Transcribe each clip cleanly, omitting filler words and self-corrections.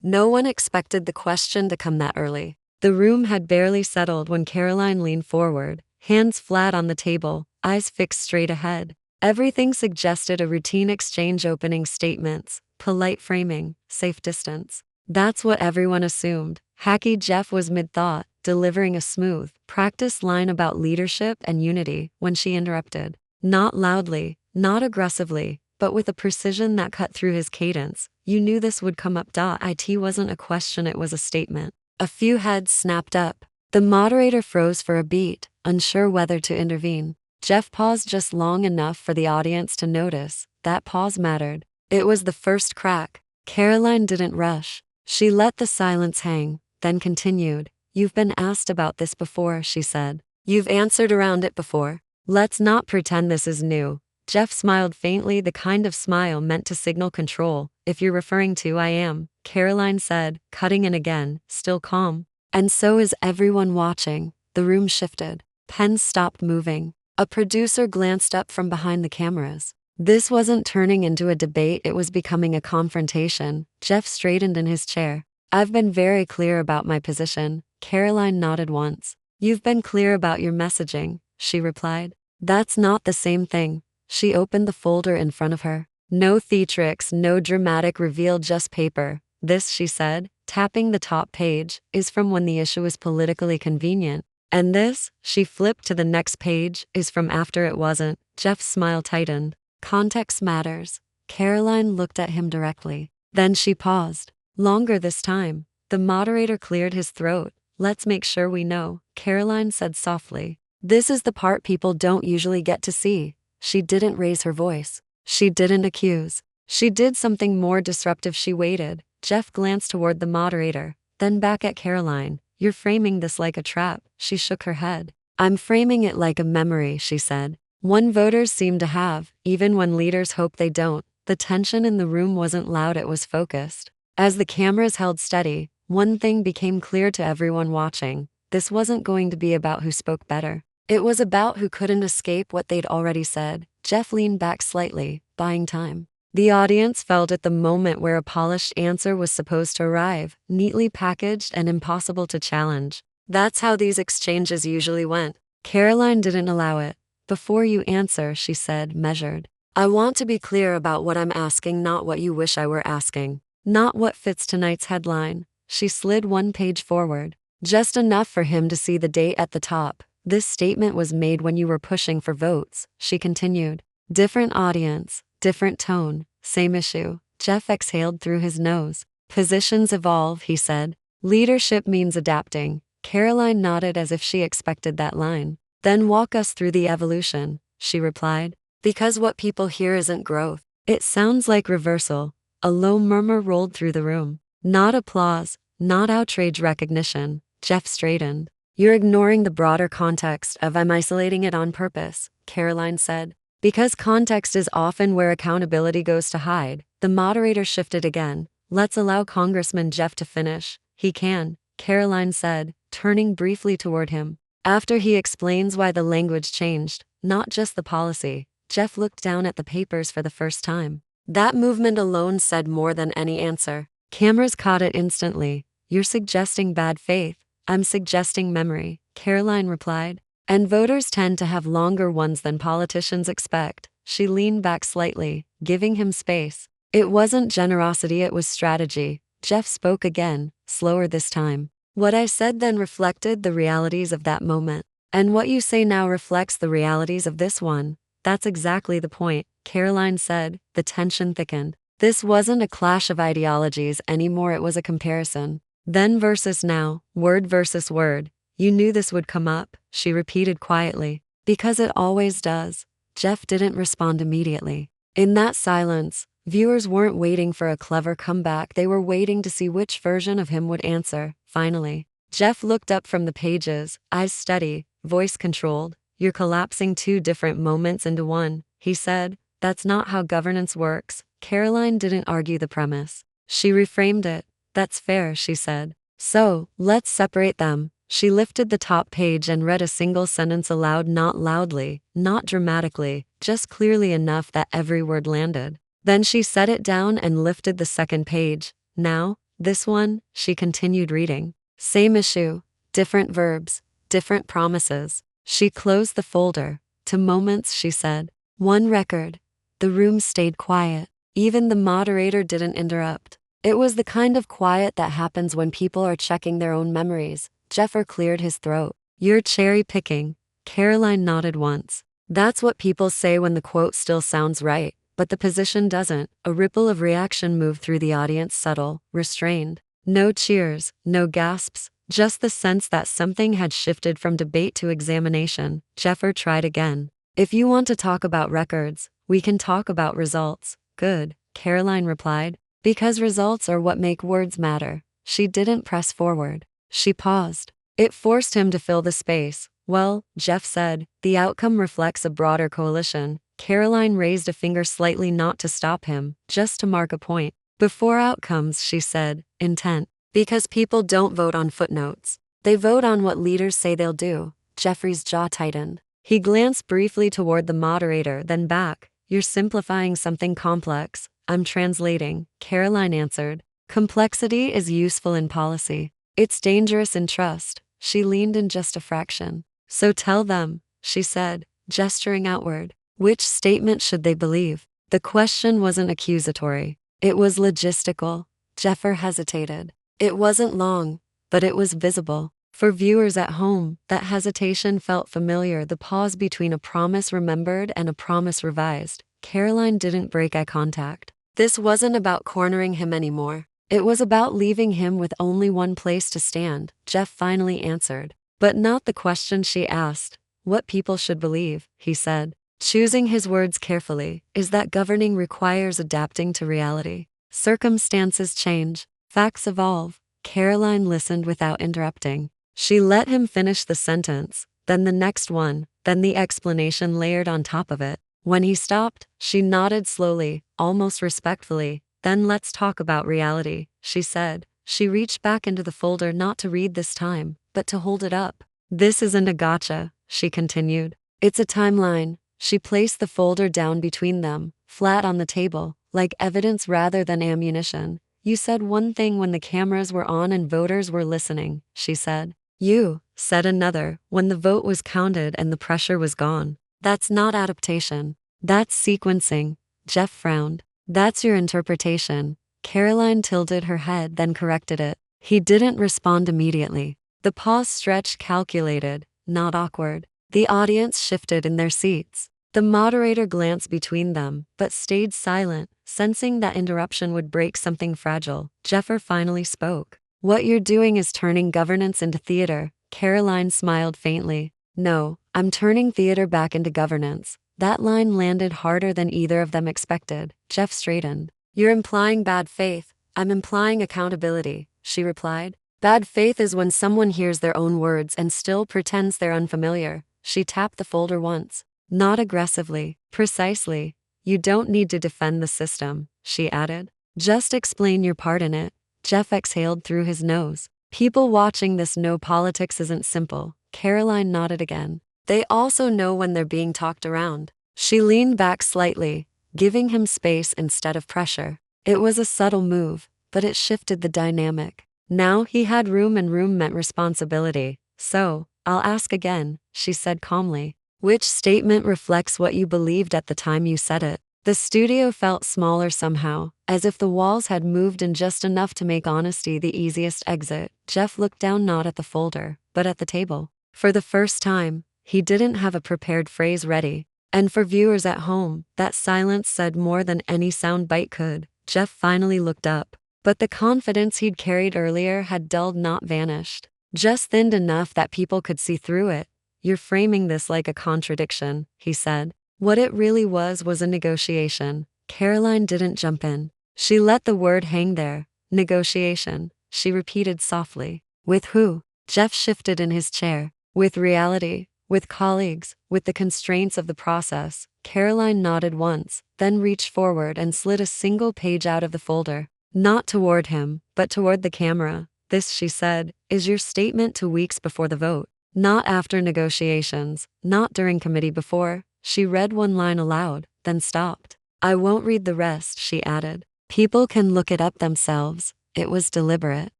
No one expected the question to come that early. The room had barely settled when Karoline leaned forward, hands flat on the table, eyes fixed straight ahead. Everything suggested a routine exchange: opening statements, polite framing, safe distance. That's what everyone assumed. Hakeem Jeff was mid-thought, delivering a smooth, practiced line about leadership and unity, when she interrupted. Not loudly, not aggressively, but with a precision that cut through his cadence. You knew this would come up. It wasn't a question, it was a statement. A few heads snapped up. The moderator froze for a beat, unsure whether to intervene. Jeff paused just long enough for the audience to notice. That pause mattered. It was the first crack. Karoline didn't rush. She let the silence hang, then continued. You've been asked about this before, she said. You've answered around it before. Let's not pretend this is new. Jeff smiled faintly, the kind of smile meant to signal control. If you're referring to I am, Karoline said, cutting in again, still calm. And so is everyone watching. The room shifted. Pens stopped moving. A producer glanced up from behind the cameras. This wasn't turning into a debate, it was becoming a confrontation. Jeff straightened in his chair. I've been very clear about my position. Karoline nodded once. You've been clear about your messaging, she replied. That's not the same thing. She opened the folder in front of her. No theatrics, no dramatic reveal, just paper. This, she said, tapping the top page, is from when the issue was politically convenient. And this, she flipped to the next page, is from after it wasn't. Jeff's smile tightened. Context matters. Karoline looked at him directly. Then she paused. Longer this time. The moderator cleared his throat. Let's make sure we know, Karoline said softly. This is the part people don't usually get to see. She didn't raise her voice. She didn't accuse. She did something more disruptive. She waited. Jeff glanced toward the moderator, then back at Karoline. You're framing this like a trap. She shook her head. I'm framing it like a memory, she said. One voters seem to have, even when leaders hope they don't. The tension in the room wasn't loud, it was focused. As the cameras held steady, one thing became clear to everyone watching. This wasn't going to be about who spoke better. It was about who couldn't escape what they'd already said. Jeff leaned back slightly, buying time. The audience felt at the moment where a polished answer was supposed to arrive, neatly packaged and impossible to challenge. That's how these exchanges usually went. Karoline didn't allow it. Before you answer, she said, measured. I want to be clear about what I'm asking, not what you wish I were asking. Not what fits tonight's headline. She slid one page forward. Just enough for him to see the date at the top. This statement was made when you were pushing for votes, she continued. Different audience, different tone, same issue. Jeff exhaled through his nose. Positions evolve, he said. Leadership means adapting. Karoline nodded as if she expected that line. Then walk us through the evolution, she replied. Because what people hear isn't growth. It sounds like reversal. A low murmur rolled through the room. Not applause, not outrage, recognition. Jeff straightened. You're ignoring the broader context of I'm isolating it on purpose, Karoline said. Because context is often where accountability goes to hide. The moderator shifted again. Let's allow Congressman Jeff to finish. He can, Karoline said, turning briefly toward him. After he explains why the language changed, not just the policy. Jeff looked down at the papers for the first time. That movement alone said more than any answer. Cameras caught it instantly. You're suggesting bad faith. I'm suggesting memory, Karoline replied. And voters tend to have longer ones than politicians expect. She leaned back slightly, giving him space. It wasn't generosity, it was strategy. Jeff spoke again, slower this time. What I said then reflected the realities of that moment. And what you say now reflects the realities of this one. That's exactly the point, Karoline said. The tension thickened. This wasn't a clash of ideologies anymore, it was a comparison. Then versus now, word versus word. You knew this would come up, she repeated quietly. Because it always does. Jeff didn't respond immediately. In that silence, viewers weren't waiting for a clever comeback, they were waiting to see which version of him would answer. Finally, Jeff looked up from the pages, eyes steady, voice controlled. You're collapsing two different moments into one, he said. That's not how governance works. Karoline didn't argue the premise. She reframed it. That's fair, she said. So, let's separate them. She lifted the top page and read a single sentence aloud, not loudly, not dramatically, just clearly enough that every word landed. Then she set it down and lifted the second page. Now, This one, she continued reading. Same issue, different verbs, different promises. She closed the folder. To moments, she said. One record. The room stayed quiet. Even the moderator didn't interrupt. It was the kind of quiet that happens when people are checking their own memories. Jeffer cleared his throat. You're cherry picking. Karoline nodded once. That's what people say when the quote still sounds right, but the position doesn't. A ripple of reaction moved through the audience, subtle, restrained. No cheers, no gasps, just the sense that something had shifted from debate to examination. Jeffer tried again. If you want to talk about records, we can talk about results. Good, Karoline replied. Because results are what make words matter. She didn't press forward. She paused. It forced him to fill the space. Well, Jeff said, the outcome reflects a broader coalition. Karoline raised a finger slightly, not to stop him, just to mark a point. Before outcomes, she said, intent. Because people don't vote on footnotes. They vote on what leaders say they'll do. Jeffrey's jaw tightened. He glanced briefly toward the moderator, then back. You're simplifying something complex. I'm translating, Karoline answered. Complexity is useful in policy. It's dangerous in trust. She leaned in just a fraction. So tell them, she said, gesturing outward. Which statement should they believe? The question wasn't accusatory. It was logistical. Jeffer hesitated. It wasn't long, but it was visible. For viewers at home, that hesitation felt familiar, the pause between a promise remembered and a promise revised. Karoline didn't break eye contact. This wasn't about cornering him anymore. It was about leaving him with only one place to stand. Jeff finally answered. But not the question she asked. What people should believe, he said, choosing his words carefully, is that governing requires adapting to reality. Circumstances change. Facts evolve. Karoline listened without interrupting. She let him finish the sentence, then the next one, then the explanation layered on top of it. When he stopped, she nodded slowly, almost respectfully. Then let's talk about reality, she said. She reached back into the folder, not to read this time, but to hold it up. This isn't a gotcha, she continued. It's a timeline. She placed the folder down between them, flat on the table, like evidence rather than ammunition. You said one thing when the cameras were on and voters were listening, she said. You said another when the vote was counted and the pressure was gone. That's not adaptation. That's sequencing. Jeff frowned. That's your interpretation. Karoline tilted her head, then corrected it. He didn't respond immediately. The pause stretched, calculated, not awkward. The audience shifted in their seats. The moderator glanced between them, but stayed silent, sensing that interruption would break something fragile. Jeffer finally spoke. What you're doing is turning governance into theater. Karoline smiled faintly. No, I'm turning theater back into governance. That line landed harder than either of them expected. Jeff straightened. You're implying bad faith. I'm implying accountability, she replied. Bad faith is when someone hears their own words and still pretends they're unfamiliar. She tapped the folder once. Not aggressively, precisely. You don't need to defend the system, she added. Just explain your part in it. Jeff exhaled through his nose. People watching this know politics isn't simple. Karoline nodded again. They also know when they're being talked around. She leaned back slightly, giving him space instead of pressure. It was a subtle move, but it shifted the dynamic. Now he had room, and room meant responsibility. So, I'll ask again, she said calmly. Which statement reflects what you believed at the time you said it? The studio felt smaller somehow, as if the walls had moved in just enough to make honesty the easiest exit. Jeff looked down, not at the folder, but at the table. For the first time, he didn't have a prepared phrase ready. And for viewers at home, that silence said more than any soundbite could. Jeff finally looked up. But the confidence he'd carried earlier had dulled, not vanished. Just thinned enough that people could see through it. You're framing this like a contradiction, he said. What it really was a negotiation. Karoline didn't jump in. She let the word hang there. Negotiation, she repeated softly. With who? Jeff shifted in his chair. With reality, with colleagues, with the constraints of the process. Karoline nodded once, then reached forward and slid a single page out of the folder. Not toward him, but toward the camera. This, she said, is your statement to weeks before the vote. Not after negotiations, not during committee, before. She read one line aloud, then stopped. I won't read the rest, she added. People can look it up themselves. It was deliberate.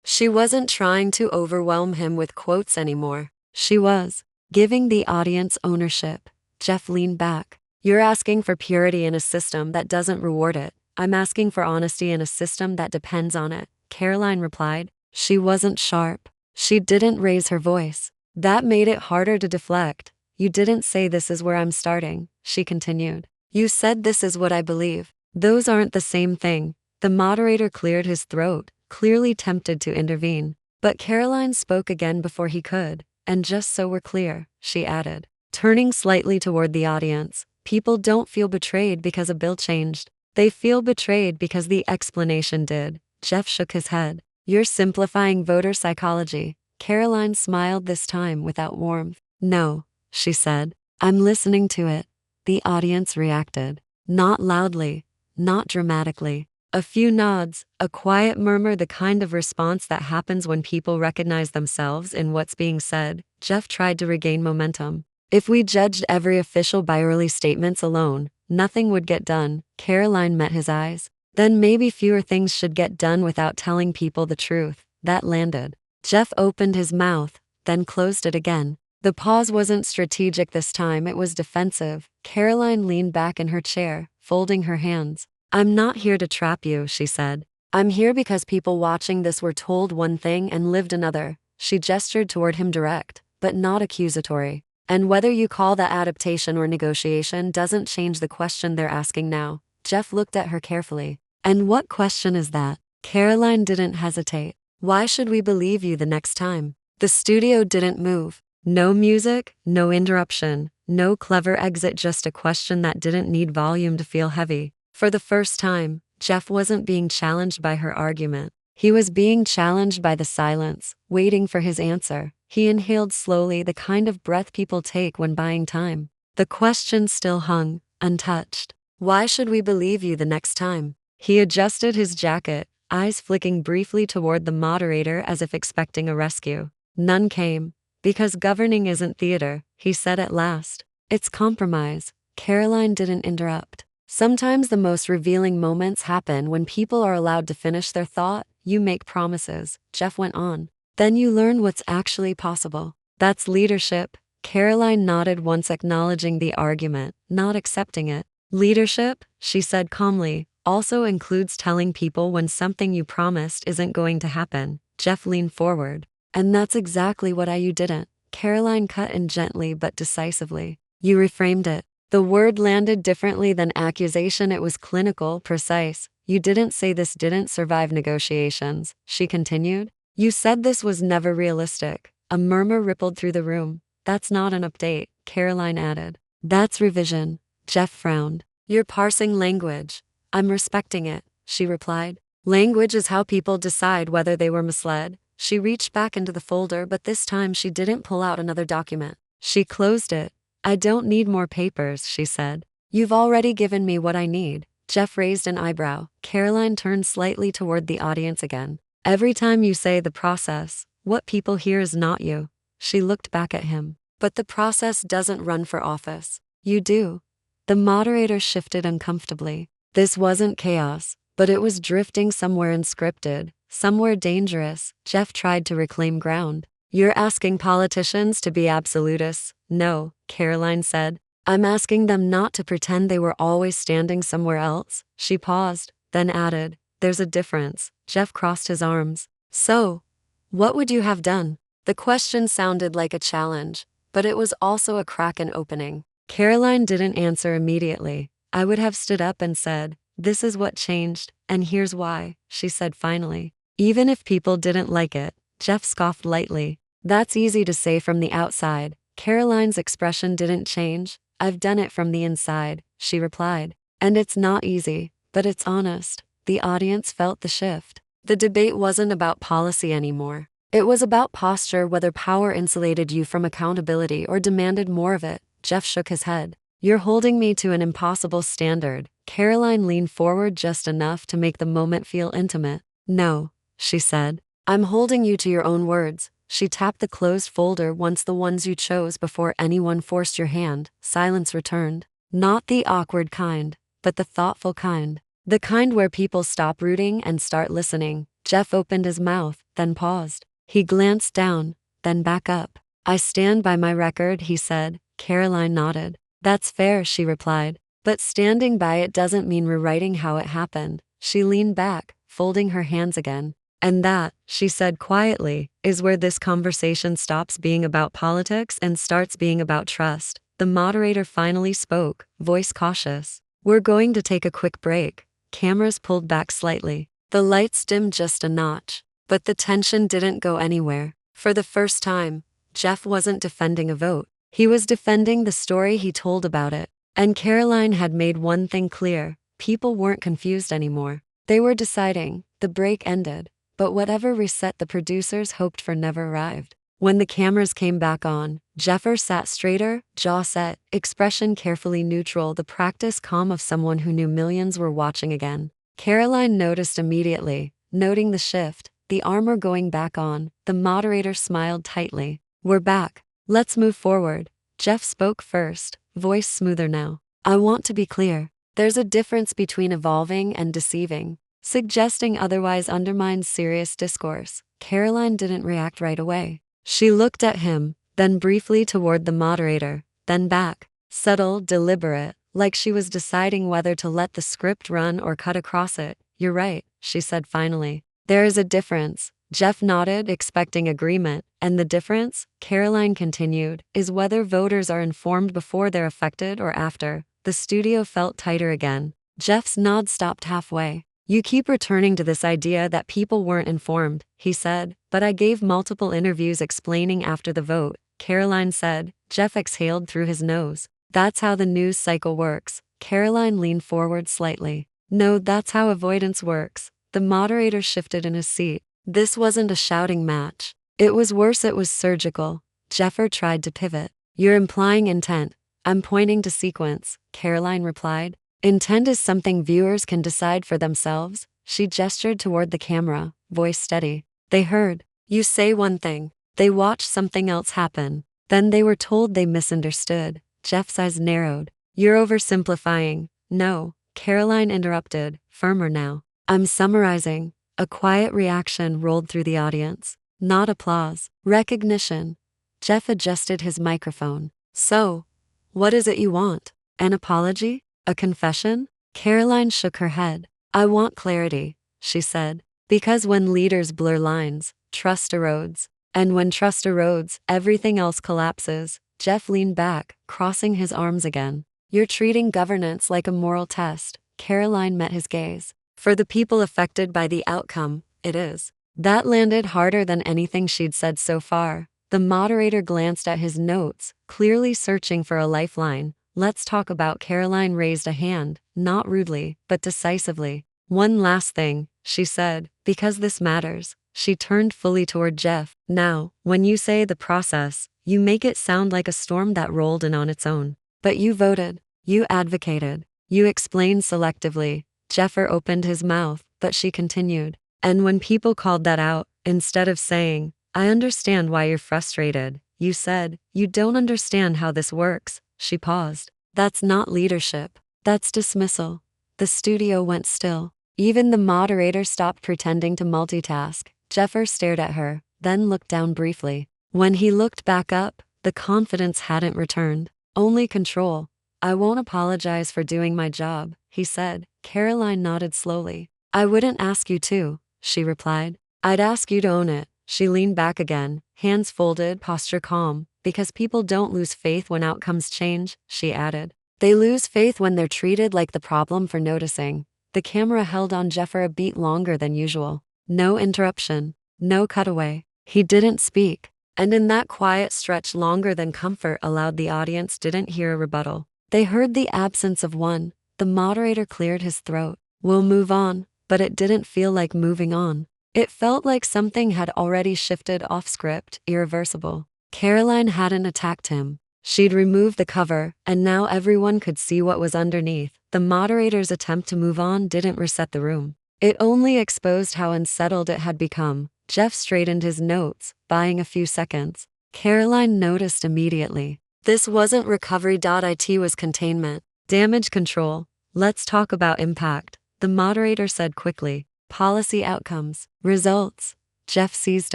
She wasn't trying to overwhelm him with quotes anymore. She was giving the audience ownership. Jeff leaned back. You're asking for purity in a system that doesn't reward it. I'm asking for honesty in a system that depends on it, Karoline replied. She wasn't sharp. She didn't raise her voice. That made it harder to deflect. You didn't say this is where I'm starting, she continued. You said this is what I believe. Those aren't the same thing. The moderator cleared his throat, clearly tempted to intervene. But Karoline spoke again before he could. And just so we're clear, she added, turning slightly toward the audience, people don't feel betrayed because a bill changed. They feel betrayed because the explanation did. Jeff shook his head. You're simplifying voter psychology. Karoline smiled this time without warmth. No, she said. I'm listening to it. The audience reacted. Not loudly, not dramatically. A few nods, a quiet murmur, the kind of response that happens when people recognize themselves in what's being said. Jeff tried to regain momentum. If we judged every official by early statements alone, nothing would get done. Karoline met his eyes. Then maybe fewer things should get done without telling people the truth. That landed. Jeff opened his mouth, then closed it again. The pause wasn't strategic this time, it was defensive. Karoline leaned back in her chair, folding her hands. I'm not here to trap you, she said. I'm here because people watching this were told one thing and lived another. She gestured toward him, direct, but not accusatory. And whether you call that adaptation or negotiation doesn't change the question they're asking now. Jeff looked at her carefully. And what question is that? Karoline didn't hesitate. Why should we believe you the next time? The studio didn't move. No music, no interruption, no clever exit, just a question that didn't need volume to feel heavy. For the first time, Jeff wasn't being challenged by her argument. He was being challenged by the silence, waiting for his answer. He inhaled slowly, the kind of breath people take when buying time. The question still hung, untouched. Why should we believe you the next time? He adjusted his jacket, eyes flicking briefly toward the moderator as if expecting a rescue. None came. Because governing isn't theater, he said at last. It's compromise. Karoline didn't interrupt. Sometimes the most revealing moments happen when people are allowed to finish their thought. You make promises, Jeff went on. Then you learn what's actually possible. That's leadership. Karoline nodded, once acknowledging the argument, not accepting it. Leadership, she said calmly, also includes telling people when something you promised isn't going to happen. Jeff leaned forward. And that's exactly what you didn't. Karoline cut in gently but decisively. You reframed it. The word landed differently than accusation. It was clinical, precise. You didn't say this didn't survive negotiations, she continued. You said this was never realistic. A murmur rippled through the room. That's not an update, Karoline added. That's revision. Jeff frowned. You're parsing language. I'm respecting it, she replied. Language is how people decide whether they were misled. She reached back into the folder, but this time she didn't pull out another document. She closed it. I don't need more papers, she said. You've already given me what I need. Jeff raised an eyebrow. Karoline turned slightly toward the audience again. Every time you say the process, what people hear is not you. She looked back at him. But the process doesn't run for office. You do. The moderator shifted uncomfortably. This wasn't chaos, but it was drifting somewhere unscripted, somewhere dangerous. Jeff tried to reclaim ground. You're asking politicians to be absolutists. No, Karoline said. I'm asking them not to pretend they were always standing somewhere else. She paused, then added, there's a difference. Jeff crossed his arms. So, what would you have done? The question sounded like a challenge, but it was also a crack in opening. Karoline didn't answer immediately. I would have stood up and said, this is what changed, and here's why, she said finally. Even if people didn't like it, Jeff scoffed lightly. That's easy to say from the outside. Karoline's expression didn't change. I've done it from the inside, she replied. And it's not easy, but it's honest. The audience felt the shift. The debate wasn't about policy anymore. It was about posture, whether power insulated you from accountability or demanded more of it. Jeff shook his head. You're holding me to an impossible standard. Karoline leaned forward just enough to make the moment feel intimate. No, she said. I'm holding you to your own words. She tapped the closed folder, once the ones you chose before anyone forced your hand. Silence returned. Not the awkward kind, but the thoughtful kind. The kind where people stop rooting and start listening. Jeff opened his mouth, then paused. He glanced down, then back up. I stand by my record, he said. Karoline nodded. That's fair, she replied. But standing by it doesn't mean rewriting how it happened. She leaned back, folding her hands again. And that, she said quietly, is where this conversation stops being about politics and starts being about trust. The moderator finally spoke, voice cautious. We're going to take a quick break. Cameras pulled back slightly. The lights dimmed just a notch. But the tension didn't go anywhere. For the first time, Jeff wasn't defending a vote. He was defending the story he told about it. And Karoline had made one thing clear. People weren't confused anymore. They were deciding. The break ended. But whatever reset the producers hoped for never arrived. When the cameras came back on, Jeffer sat straighter, jaw set, expression carefully neutral, the practiced calm of someone who knew millions were watching again. Karoline noticed immediately, noting the shift, the armor going back on. The moderator smiled tightly. We're back. Let's move forward. Jeff spoke first, voice smoother now. I want to be clear. There's a difference between evolving and deceiving. Suggesting otherwise undermines serious discourse. Karoline didn't react right away. She looked at him, then briefly toward the moderator, then back, subtle, deliberate, like she was deciding whether to let the script run or cut across it. You're right, she said finally. There is a difference. Jeff nodded, expecting agreement. And the difference, Karoline continued, is whether voters are informed before they're affected or after. The studio felt tighter again. Jeff's nod stopped halfway. You keep returning to this idea that people weren't informed, he said, but I gave multiple interviews explaining after the vote, Karoline said. Jeff exhaled through his nose. That's how the news cycle works. Karoline leaned forward slightly. No, that's how avoidance works. The moderator shifted in his seat. This wasn't a shouting match. It was worse, it was surgical. Jeffer tried to pivot. You're implying intent. I'm pointing to sequence, Karoline replied. Intent is something viewers can decide for themselves. She gestured toward the camera, voice steady. They heard. You say one thing. They watched something else happen. Then they were told they misunderstood. Jeff's eyes narrowed. You're oversimplifying. No, Karoline interrupted, firmer now. I'm summarizing. A quiet reaction rolled through the audience. Not applause. Recognition. Jeff adjusted his microphone. So, what is it you want? An apology? A confession? Karoline shook her head. I want clarity, she said. Because when leaders blur lines, trust erodes. And when trust erodes, everything else collapses. Jeff leaned back, crossing his arms again. You're treating governance like a moral test. Karoline met his gaze. For the people affected by the outcome, it is. That landed harder than anything she'd said so far. The moderator glanced at his notes, clearly searching for a lifeline. Let's talk about. Karoline raised a hand, not rudely, but decisively. One last thing, she said, because this matters. She turned fully toward Jeff. Now, when you say the process, you make it sound like a storm that rolled in on its own. But you voted. You advocated. You explained selectively. Jeffer opened his mouth, but she continued. And when people called that out, instead of saying, I understand why you're frustrated, you said, you don't understand how this works. She paused. That's not leadership. That's dismissal. The studio went still. Even the moderator stopped pretending to multitask. Jeffer stared at her, then looked down briefly. When he looked back up, the confidence hadn't returned. Only control. I won't apologize for doing my job, he said. Karoline nodded slowly. I wouldn't ask you to, she replied. I'd ask you to own it. She leaned back again, hands folded, posture calm. Because people don't lose faith when outcomes change, she added. They lose faith when they're treated like the problem for noticing. The camera held on Jeffer a beat longer than usual. No interruption. No cutaway. He didn't speak. And in that quiet stretch longer than comfort allowed, the audience didn't hear a rebuttal. They heard the absence of one. The moderator cleared his throat. We'll move on, but it didn't feel like moving on. It felt like something had already shifted off script, irreversible. Karoline hadn't attacked him. She'd removed the cover, and now everyone could see what was underneath. The moderator's attempt to move on didn't reset the room. It only exposed how unsettled it had become. Jeff straightened his notes, buying a few seconds. Karoline noticed immediately. This wasn't recovery. It was containment. Damage control. Let's talk about impact, the moderator said quickly. policy outcomes, results. Jeff seized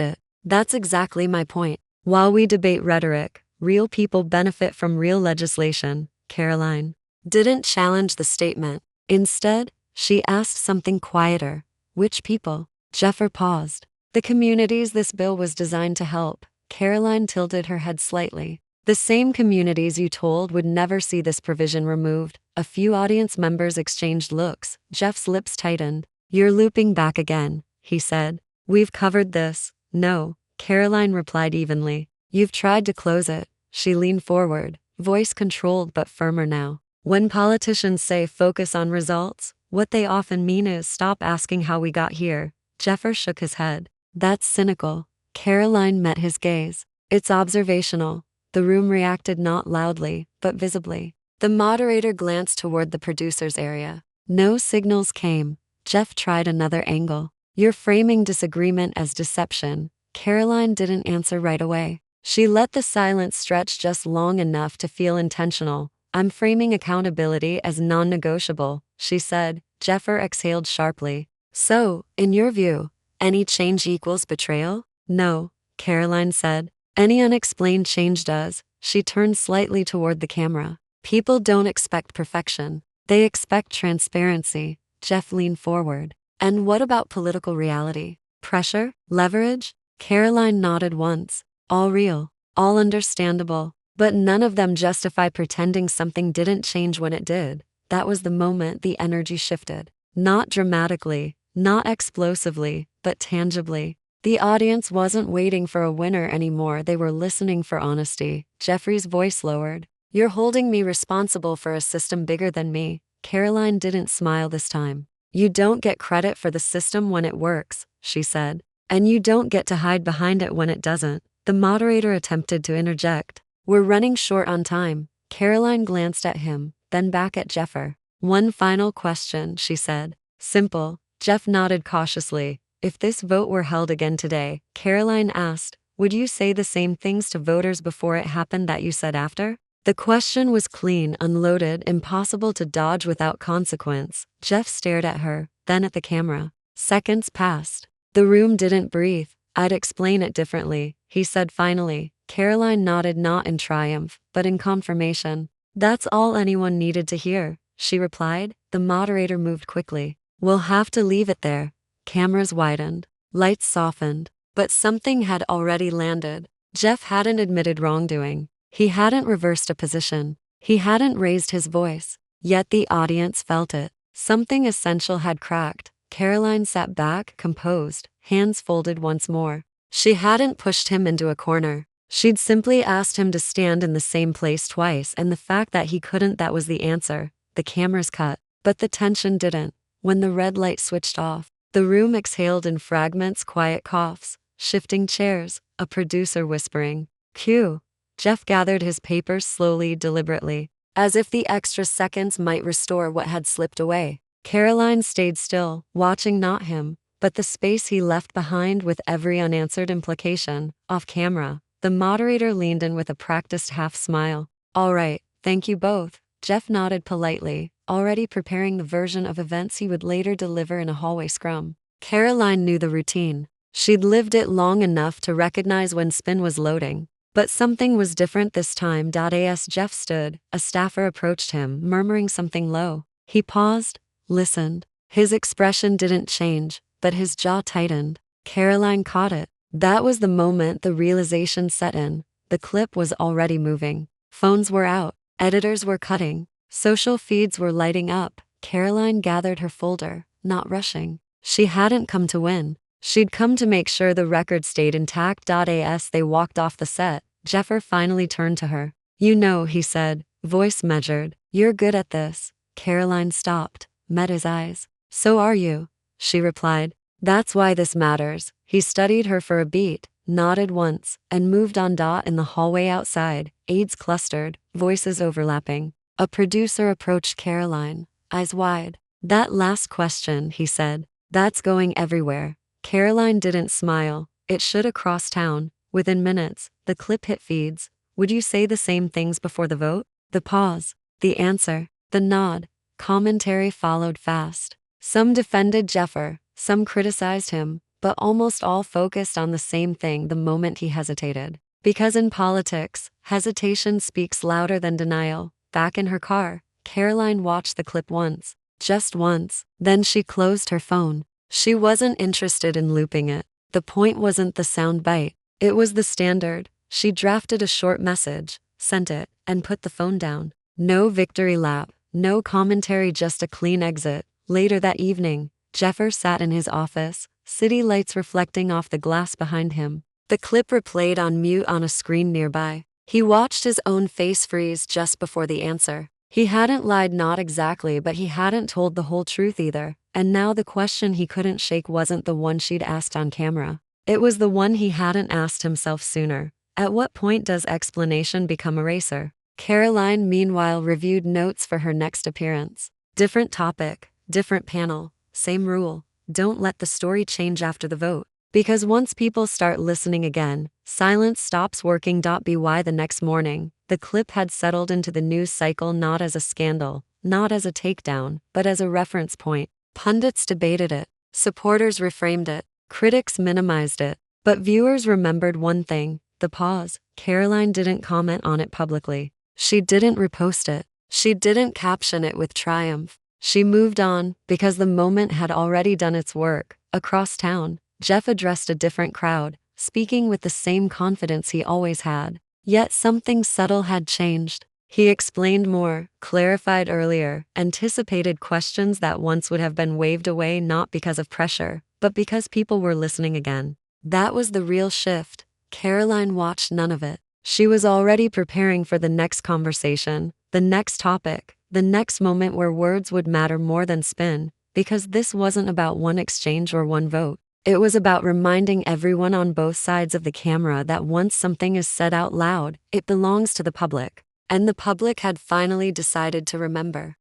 it. That's exactly my point. While we debate rhetoric, real people benefit from real legislation. Karoline didn't challenge the statement. Instead, she asked something quieter. Which people? Jeffer paused. The communities this bill was designed to help. Karoline tilted her head slightly. The same communities you told would never see this provision removed. A few audience members exchanged looks. Jeff's lips tightened. You're looping back again, he said. We've covered this. No, Karoline replied evenly. You've tried to close it. She leaned forward, voice controlled but firmer now. When politicians say focus on results, what they often mean is stop asking how we got here. Jeffer shook his head. That's cynical. Karoline met his gaze. It's observational. The room reacted not loudly, but visibly. The moderator glanced toward the producer's area. No signals came. Jeff tried another angle. You're framing disagreement as deception. Karoline didn't answer right away. She let the silence stretch just long enough to feel intentional. I'm framing accountability as non-negotiable, she said. Jeffer exhaled sharply. So, in your view, any change equals betrayal? No, Karoline said. Any unexplained change does. She turned slightly toward the camera. People don't expect perfection. They expect transparency. Jeff leaned forward. And what about political reality? Pressure? Leverage? Karoline nodded once. All real. All understandable. But none of them justify pretending something didn't change when it did. That was the moment the energy shifted. Not dramatically, not explosively, but tangibly. The audience wasn't waiting for a winner anymore, they were listening for honesty. Jeffrey's voice lowered. You're holding me responsible for a system bigger than me. Karoline didn't smile this time. You don't get credit for the system when it works, she said. And you don't get to hide behind it when it doesn't. The moderator attempted to interject. We're running short on time. Karoline glanced at him, then back at Jeffer. One final question, she said. Simple. Jeff nodded cautiously. If this vote were held again today, Karoline asked, would you say the same things to voters before it happened that you said after? The question was clean, unloaded, impossible to dodge without consequence. Jeff stared at her, then at the camera. Seconds passed. The room didn't breathe. I'd explain it differently, he said finally. Karoline nodded, not in triumph, but in confirmation. That's all anyone needed to hear, she replied. The moderator moved quickly. We'll have to leave it there. Cameras widened. Lights softened. But something had already landed. Jeff hadn't admitted wrongdoing. He hadn't reversed a position. He hadn't raised his voice. Yet the audience felt it. Something essential had cracked. Karoline sat back, composed, hands folded once more. She hadn't pushed him into a corner. She'd simply asked him to stand in the same place twice, and the fact that he couldn't, that was the answer. The cameras cut. But the tension didn't. When the red light switched off, the room exhaled in fragments, quiet coughs, shifting chairs, a producer whispering. Cue. Jeff gathered his papers slowly, deliberately, as if the extra seconds might restore what had slipped away. Karoline stayed still, watching not him, but the space he left behind with every unanswered implication. Off camera, the moderator leaned in with a practiced half-smile. All right, thank you both. Jeff nodded politely, already preparing the version of events he would later deliver in a hallway scrum. Karoline knew the routine. She'd lived it long enough to recognize when spin was loading. But something was different this time. As Jeff stood, a staffer approached him, murmuring something low. He paused, listened. His expression didn't change, but his jaw tightened. Karoline caught it. That was the moment the realization set in. The clip was already moving. Phones were out. Editors were cutting. Social feeds were lighting up. Karoline gathered her folder, not rushing. She hadn't come to win. She'd come to make sure the record stayed intact. As they walked off the set, Jeffer finally turned to her. You know, he said, voice measured. You're good at this. Karoline stopped, met his eyes. So are you, she replied. That's why this matters. He studied her for a beat, nodded once, and moved on. In the hallway outside, aides clustered, voices overlapping. A producer approached Karoline, eyes wide. That last question, he said. That's going everywhere. Karoline didn't smile. It should across town. Within minutes, the clip hit feeds. Would you say the same things before the vote? The pause. The answer. The nod. Commentary followed fast. Some defended Jeffer. Some criticized him, but almost all focused on the same thing the moment he hesitated. Because in politics, hesitation speaks louder than denial. Back in her car, Karoline watched the clip once, just once, then she closed her phone. She wasn't interested in looping it. The point wasn't the sound bite, it was the standard. She drafted a short message, sent it, and put the phone down. No victory lap, no commentary, just a clean exit. Later that evening, Jeffers sat in his office, city lights reflecting off the glass behind him. The clip replayed on mute on a screen nearby. He watched his own face freeze just before the answer. He hadn't lied, not exactly, but he hadn't told the whole truth either. And now the question he couldn't shake wasn't the one she'd asked on camera. It was the one he hadn't asked himself sooner. At what point does explanation become eraser? Karoline, meanwhile, reviewed notes for her next appearance. Different topic, different panel, same rule. Don't let the story change after the vote. Because once people start listening again, silence stops working. By the next morning, the clip had settled into the news cycle, not as a scandal, not as a takedown, but as a reference point. Pundits debated it, supporters reframed it, critics minimized it, but viewers remembered one thing: the pause. Karoline didn't comment on it publicly. She didn't repost it. She didn't caption it with triumph. She moved on, because the moment had already done its work. Across town, Jeff addressed a different crowd, speaking with the same confidence he always had. Yet something subtle had changed. He explained more, clarified earlier, anticipated questions that once would have been waved away, not because of pressure, but because people were listening again. That was the real shift. Karoline watched none of it. She was already preparing for the next conversation, the next topic, the next moment where words would matter more than spin, because this wasn't about one exchange or one vote. It was about reminding everyone on both sides of the camera that once something is said out loud, it belongs to the public. And the public had finally decided to remember.